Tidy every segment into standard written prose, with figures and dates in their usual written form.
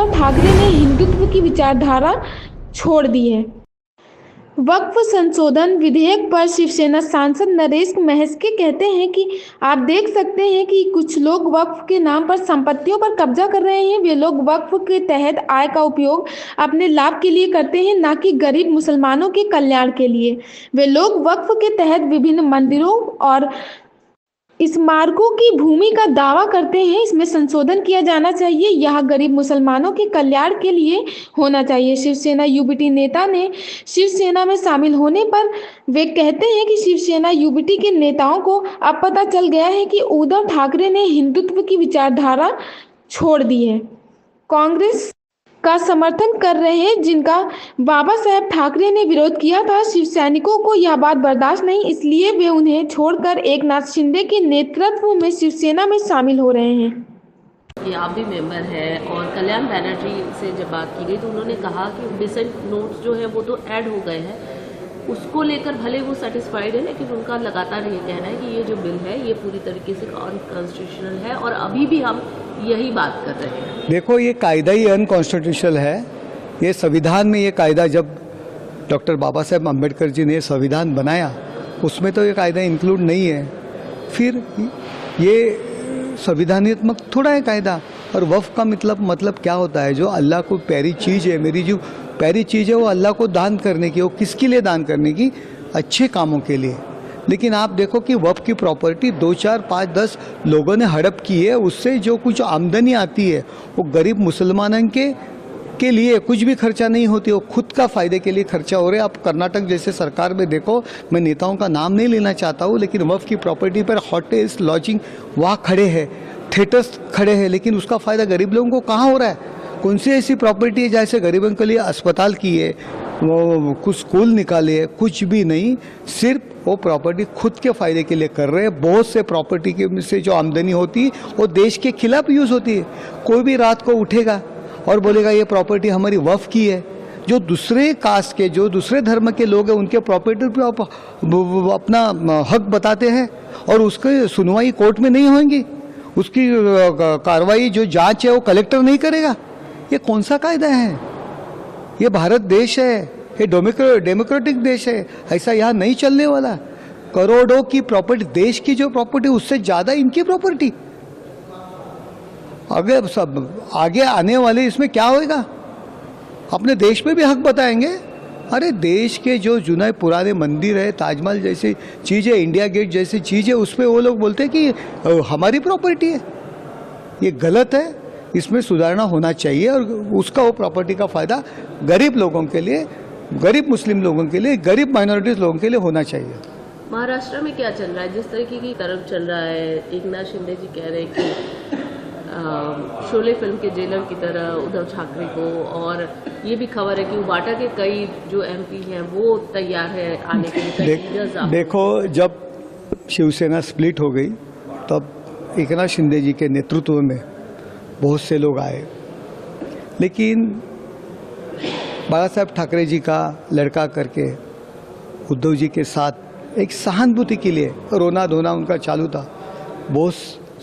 उद्धव ठाकरे ने हिंदुत्व की विचारधारा छोड़ दी है। वक्फ संशोधन विधेयक पर शिवसेना सांसद नरेश महस्के कहते हैं कि आप देख सकते हैं कि कुछ लोग वक्फ के नाम पर संपत्तियों पर कब्जा कर रहे हैं। वे लोग वक्फ के तहत आय का उपयोग अपने लाभ के लिए करते हैं, ना कि गरीब मुसलमानों के कल्याण के लिए। वे लोग वक्फ के तहत विभिन्न मंदिरों और स्मारकों की भूमि का दावा करते हैं। इसमें संशोधन किया जाना चाहिए। यह गरीब मुसलमानों के कल्याण के लिए होना चाहिए। शिवसेना यूबीटी नेता ने शिवसेना में शामिल होने पर वे कहते हैं कि शिवसेना यूबीटी के नेताओं को अब पता चल गया है कि उद्धव ठाकरे ने हिंदुत्व की विचारधारा छोड़ दी है। कांग्रेस का समर्थन कर रहे हैं, जिनका बाबा साहेब ठाकरे ने विरोध किया था। शिव सैनिकों को यह बात बर्दाश्त नहीं, इसलिए वे उन्हें छोड़कर एकनाथ शिंदे के नेतृत्व में शिवसेना में शामिल हो रहे हैं। ये आप भी मेंबर हैं और कल्याण बैनर्जी से जब बात की गई तो उन्होंने कहा कि बेसेंट नोट्स जो है वो तो ऐड हो गए हैं, उसको लेकर भले वो सेटिस्फाइड है, लेकिन उनका लगातार ये कहना है कि ये जो बिल है ये पूरी तरीके से अनकॉन्स्टिट्यूशनल है और अभी भी हम यही बात कर रहे हैं। देखो, ये कायदा ही अनकॉन्स्टिट्यूशनल है। ये संविधान में ये कायदा जब डॉक्टर बाबा साहेब अम्बेडकर जी ने संविधान बनाया उसमें तो ये कायदा इंक्लूड नहीं है। फिर ये संविधानात्मक थोड़ा है कायदा। और वक्फ का मतलब क्या होता है? जो अल्लाह को प्यारी चीज़ है, मेरी जो प्यारी चीज़ है वो अल्लाह को दान करने की। वो किसके लिए दान करने की? अच्छे कामों के लिए। लेकिन आप देखो कि वक्फ की प्रॉपर्टी 2, 4, 5, 10 लोगों ने हड़प की है। उससे जो कुछ आमदनी आती है वो गरीब मुसलमानों के लिए कुछ भी खर्चा नहीं होती, वो खुद का फ़ायदे के लिए खर्चा हो रहे हैं। आप कर्नाटक जैसे सरकार में देखो, मैं नेताओं का नाम नहीं लेना चाहता हूँ, लेकिन वक्फ की प्रॉपर्टी पर होटल्स, लॉजिंग वहाँ खड़े हैं, थिएटर्स खड़े हैं, लेकिन उसका फ़ायदा गरीब लोगों को कहाँ हो रहा है? कौन सी ऐसी प्रॉपर्टी है जैसे गरीबों के लिए अस्पताल की है, वो कुछ स्कूल निकाले है? कुछ भी नहीं। सिर्फ वो प्रॉपर्टी खुद के फ़ायदे के लिए कर रहे हैं। बहुत से प्रॉपर्टी के से जो आमदनी होती है वो देश के खिलाफ यूज़ होती है। कोई भी रात को उठेगा और बोलेगा ये प्रॉपर्टी हमारी वक्फ की है। जो दूसरे कास्ट के, जो दूसरे धर्म के लोग हैं, उनके प्रॉपर्टी पे आप अपना हक बताते हैं और उसकी सुनवाई कोर्ट में नहीं होगी, उसकी कार्रवाई जो जांच है वो कलेक्टर नहीं करेगा। ये कौन सा कायदा है? ये भारत देश है, ये डेमोक्रेटिक देश है। ऐसा यहाँ नहीं चलने वाला। करोड़ों की प्रॉपर्टी, देश की जो प्रॉपर्टी उससे ज़्यादा इनकी प्रॉपर्टी। अगर सब आगे आने वाले इसमें क्या होएगा? अपने देश में भी हक बताएंगे। अरे देश के जो जुने पुराने मंदिर है, ताजमहल जैसी चीज़ें, इंडिया गेट जैसी चीज़ें, उस पर वो लोग बोलते हैं कि हमारी प्रॉपर्टी है। ये गलत है। इसमें सुधारना होना चाहिए और उसका वो प्रॉपर्टी का फ़ायदा गरीब लोगों के लिए, गरीब मुस्लिम लोगों के लिए, गरीब माइनॉरिटीज़ लोगों के लिए होना चाहिए। महाराष्ट्र में क्या चल रहा है? जिस तरीके की तरफ चल रहा है, एकनाथ शिंदे जी कह रहे हैं कि शोले फिल्म के जेलर की तरह उद्धव ठाकरे को, और ये भी खबर है कि वाटा के कई जो एमपी हैं वो तैयार है आने के लिए। देखो, जब शिवसेना स्प्लिट हो गई तब एकनाथ शिंदे जी के नेतृत्व में बहुत से लोग आए, लेकिन बाला साहेब ठाकरे जी का लड़का करके उद्धव जी के साथ एक सहानुभूति के लिए रोना धोना उनका चालू था। बहुत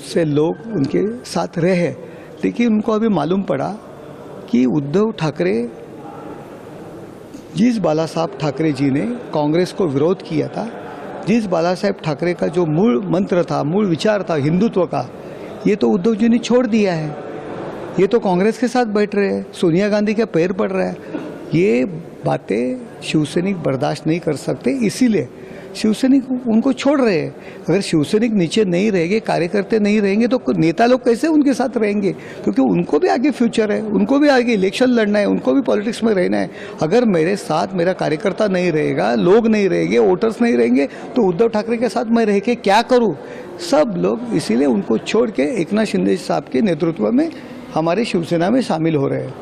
से लोग उनके साथ रहे, लेकिन उनको अभी मालूम पड़ा कि उद्धव ठाकरे, जिस बाला साहब ठाकरे जी ने कांग्रेस को विरोध किया था, जिस बाला साहेब ठाकरे का जो मूल मंत्र था, मूल विचार था हिंदुत्व का, ये तो उद्धव जी ने छोड़ दिया है। ये तो कांग्रेस के साथ बैठ रहे हैं, सोनिया गांधी के पैर पड़ रहा है। ये बातें शिवसैनिक बर्दाश्त नहीं कर सकते, इसीलिए शिवसैनिक उनको छोड़ रहे हैं। अगर शिवसैनिक नीचे नहीं रहेंगे, कार्यकर्ता नहीं रहेंगे, तो नेता लोग कैसे उनके साथ रहेंगे? क्योंकि उनको भी आगे फ्यूचर है, उनको भी आगे इलेक्शन लड़ना है, उनको भी पॉलिटिक्स में रहना है। अगर मेरे साथ मेरा कार्यकर्ता नहीं रहेगा, लोग नहीं रहेंगे, वोटर्स नहीं रहेंगे, तो उद्धव ठाकरे के साथ मैं रह के क्या करूँ? सब लोग इसीलिए उनको छोड़ के एकनाथ शिंदे साहब के नेतृत्व में हमारे शिवसेना में शामिल हो रहे हैं।